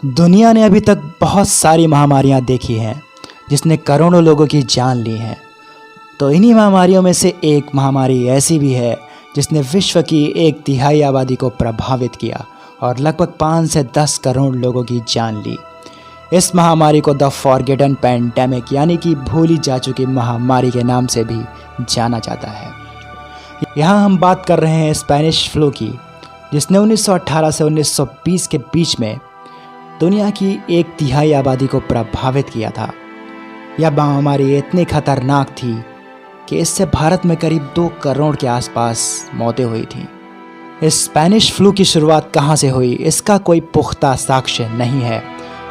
दुनिया ने अभी तक बहुत सारी महामारियां देखी हैं जिसने करोड़ों लोगों की जान ली है। तो इन्हीं महामारियों में से एक महामारी ऐसी भी है जिसने विश्व की 1/3 आबादी को प्रभावित किया और लगभग 5 से 10 करोड़ लोगों की जान ली। इस महामारी को द फॉरगेटन पैंडेमिक यानी कि भूली जा चुकी महामारी के नाम से भी जाना जाता है। यहाँ हम बात कर रहे हैं स्पेनिश फ्लू की, जिसने 1918 से 1920 के बीच में दुनिया की 1/3 आबादी को प्रभावित किया था। यह महामारी इतनी खतरनाक थी कि इससे भारत में करीब 2 करोड़ के आसपास मौतें हुई थीं। इस स्पेनिश फ्लू की शुरुआत कहाँ से हुई, इसका कोई पुख्ता साक्ष्य नहीं है,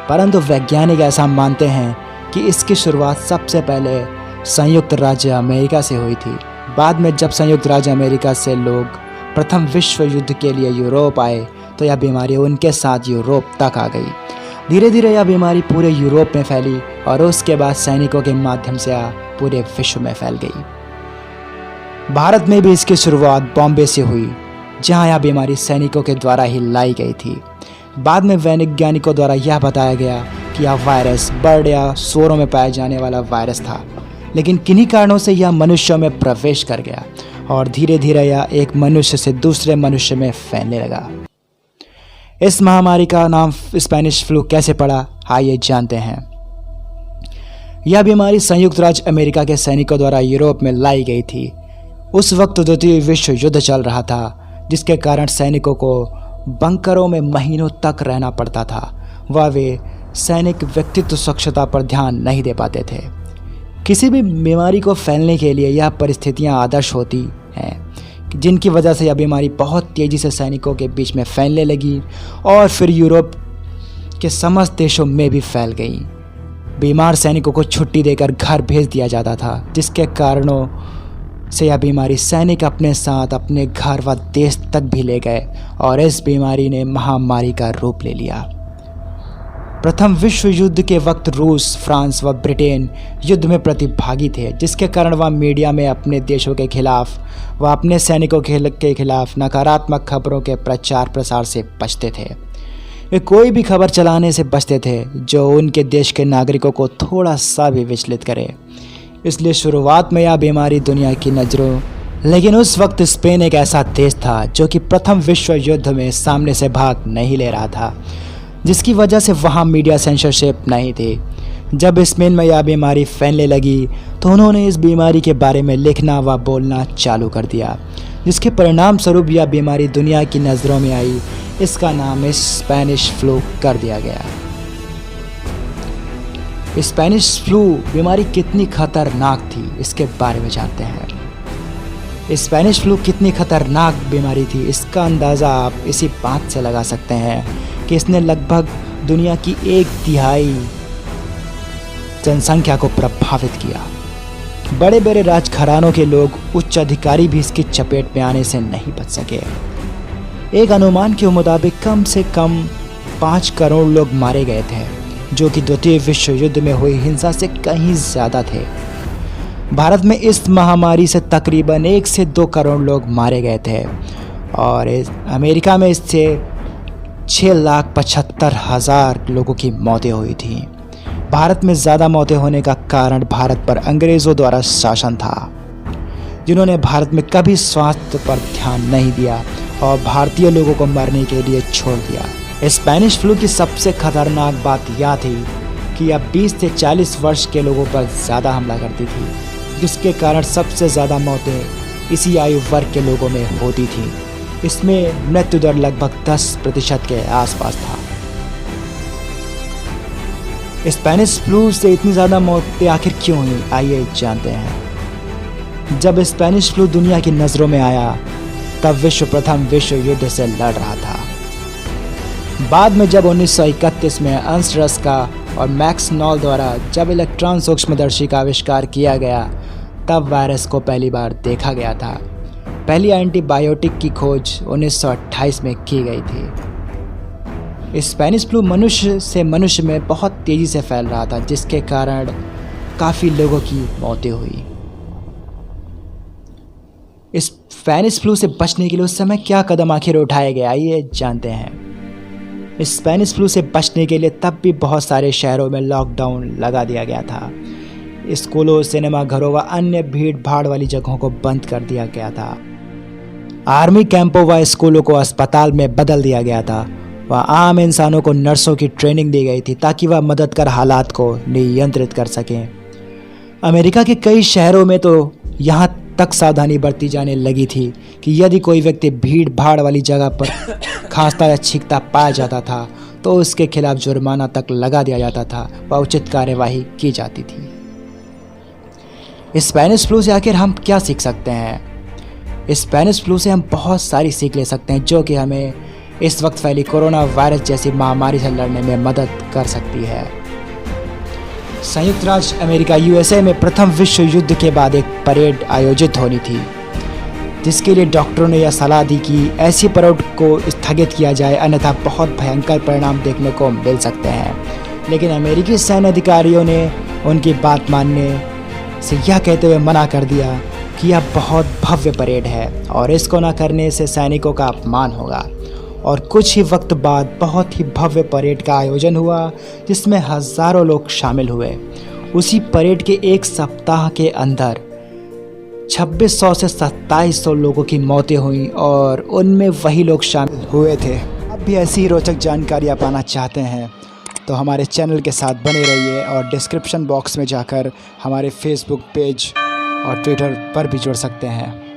परंतु वैज्ञानिक ऐसा मानते हैं कि इसकी शुरुआत सबसे पहले संयुक्त राज्य अमेरिका से हुई थी। बाद में जब संयुक्त राज्य अमेरिका से लोग प्रथम विश्व युद्ध के लिए यूरोप आए तो यह बीमारी उनके साथ यूरोप तक आ गई। धीरे धीरे यह बीमारी पूरे यूरोप में फैली और उसके बाद सैनिकों के माध्यम से पूरे विश्व में फैल गई। भारत में भी इसकी शुरुआत बॉम्बे से हुई, जहां यह बीमारी सैनिकों के द्वारा ही लाई गई थी। बाद में वैज्ञानिकों द्वारा यह बताया गया कि यह वायरस बर्ड या सूअरों में पाया जाने वाला वायरस था, लेकिन किन्हीं कारणों से यह मनुष्यों में प्रवेश कर गया और धीरे धीरे यह एक मनुष्य से दूसरे मनुष्य में फैलने लगा। इस महामारी का नाम स्पेनिश फ्लू कैसे पड़ा, आइए जानते हैं। यह बीमारी संयुक्त राज्य अमेरिका के सैनिकों द्वारा यूरोप में लाई गई थी। उस वक्त द्वितीय विश्व युद्ध चल रहा था, जिसके कारण सैनिकों को बंकरों में महीनों तक रहना पड़ता था। वे सैनिक व्यक्तित्व स्वच्छता पर ध्यान नहीं दे पाते थे। किसी भी बीमारी को फैलने के लिए यह परिस्थितियां आदर्श होती हैं, जिनकी वजह से यह बीमारी बहुत तेज़ी से सैनिकों के बीच में फैलने लगी और फिर यूरोप के समस्त देशों में भी फैल गई। बीमार सैनिकों को छुट्टी देकर घर भेज दिया जाता था, जिसके कारणों से यह बीमारी सैनिक अपने साथ अपने घर व देश तक भी ले गए और इस बीमारी ने महामारी का रूप ले लिया। प्रथम विश्व युद्ध के वक्त रूस, फ्रांस व ब्रिटेन युद्ध में प्रतिभागी थे, जिसके कारण वह मीडिया में अपने देशों के खिलाफ व अपने सैनिकों के खिलाफ नकारात्मक खबरों के प्रचार प्रसार से बचते थे। वे कोई भी खबर चलाने से बचते थे जो उनके देश के नागरिकों को थोड़ा सा भी विचलित करे। इसलिए शुरुआत में यह बीमारी दुनिया की नज़रों, लेकिन उस वक्त स्पेन एक ऐसा देश था जो कि प्रथम विश्व युद्ध में सामने से भाग नहीं ले रहा था, जिसकी वजह से वहाँ मीडिया सेंसरशिप नहीं थी। जब स्पेन में यह बीमारी फैलने लगी तो उन्होंने इस बीमारी के बारे में लिखना व बोलना चालू कर दिया, जिसके परिणाम स्वरूप यह बीमारी दुनिया की नज़रों में आई। इसका नाम स्पेनिश फ्लू कर दिया गया। स्पेनिश फ्लू बीमारी कितनी खतरनाक थी, इसके बारे में जानते हैं। स्पेनिश फ्लू कितनी खतरनाक बीमारी थी, इसका अंदाज़ा आप इसी बात से लगा सकते हैं कि इसने लगभग दुनिया की 1/3 जनसंख्या को प्रभावित किया। बड़े बड़े राजघरानों के लोग, उच्च अधिकारी भी इसकी चपेट में आने से नहीं बच सके। एक अनुमान के मुताबिक कम से कम 5 करोड़ लोग मारे गए थे, जो कि द्वितीय विश्व युद्ध में हुई हिंसा से कहीं ज़्यादा थे। भारत में इस महामारी से तकरीबन 1 से 2 करोड़ लोग मारे गए थे और अमेरिका में इससे 6,75,000 लोगों की मौतें हुई थी। भारत में ज़्यादा मौतें होने का कारण भारत पर अंग्रेज़ों द्वारा शासन था, जिन्होंने भारत में कभी स्वास्थ्य पर ध्यान नहीं दिया और भारतीय लोगों को मरने के लिए छोड़ दिया। स्पेनिश फ्लू की सबसे खतरनाक बात यह थी कि यह 20 से 40 वर्ष के लोगों पर ज़्यादा हमला करती थी, जिसके कारण सबसे ज़्यादा मौतें इसी आयु वर्ग के लोगों में होती थी। इसमें मृत्यु दर लगभग 10% के आसपास था। स्पेनिश फ्लू से इतनी ज़्यादा मौतें आखिर क्यों हुई, आइए जानते हैं। जब स्पेनिश फ्लू दुनिया की नज़रों में आया तब विश्व प्रथम विश्व युद्ध से लड़ रहा था। बाद में जब 1931 में अर्नस्ट रस्का और मैक्स नॉल द्वारा जब इलेक्ट्रॉन सूक्ष्मदर्शी का आविष्कार किया गया, तब वायरस को पहली बार देखा गया था। पहली एंटीबायोटिक की खोज 1928 में की गई थी। स्पेनिश फ्लू मनुष्य से मनुष्य में बहुत तेज़ी से फैल रहा था, जिसके कारण काफ़ी लोगों की मौतें हुई। स्पेनिश फ्लू से बचने के लिए उस समय क्या कदम आखिर उठाए गए, आइए जानते हैं। स्पेनिश फ्लू से बचने के लिए तब भी बहुत सारे शहरों में लॉकडाउन लगा दिया गया था। स्कूलों, सिनेमा घरों व अन्य भीड़ भाड़ वाली जगहों को बंद कर दिया गया था। आर्मी कैंपों व स्कूलों को अस्पताल में बदल दिया गया था व आम इंसानों को नर्सों की ट्रेनिंग दी गई थी ताकि वह मदद कर हालात को नियंत्रित कर सकें। अमेरिका के कई शहरों में तो यहाँ तक सावधानी बरती जाने लगी थी कि यदि कोई व्यक्ति भीड़ भाड़ वाली जगह पर खांसता या छींकता पाया जाता था तो उसके खिलाफ जुर्माना तक लगा दिया जाता था व उचित कार्यवाही की जाती थी। स्पेनिश फ्लू से आखिर हम क्या सीख सकते हैं? स्पेनिश फ्लू से हम बहुत सारी सीख ले सकते हैं जो कि हमें इस वक्त फैली कोरोना वायरस जैसी महामारी से लड़ने में मदद कर सकती है। संयुक्त राज्य अमेरिका यूएसए में प्रथम विश्व युद्ध के बाद एक परेड आयोजित होनी थी, जिसके लिए डॉक्टरों ने यह सलाह दी कि ऐसी परेड को स्थगित किया जाए, अन्यथा बहुत भयंकर परिणाम देखने को मिल सकते हैं। लेकिन अमेरिकी सैन्य अधिकारियों ने उनकी बात मानने से यह कहते हुए मना कर दिया कि यह बहुत भव्य परेड है और इसको न करने से सैनिकों का अपमान होगा। और कुछ ही वक्त बाद बहुत ही भव्य परेड का आयोजन हुआ जिसमें हज़ारों लोग शामिल हुए। उसी परेड के एक सप्ताह के अंदर 2600 से 2700 लोगों की मौतें हुई और उनमें वही लोग शामिल हुए थे। अब भी ऐसी ही रोचक जानकारियाँ पाना चाहते हैं तो हमारे चैनल के साथ बने रहिए और डिस्क्रिप्शन बॉक्स में जाकर हमारे फेसबुक पेज और ट्विटर पर भी जुड़ सकते हैं।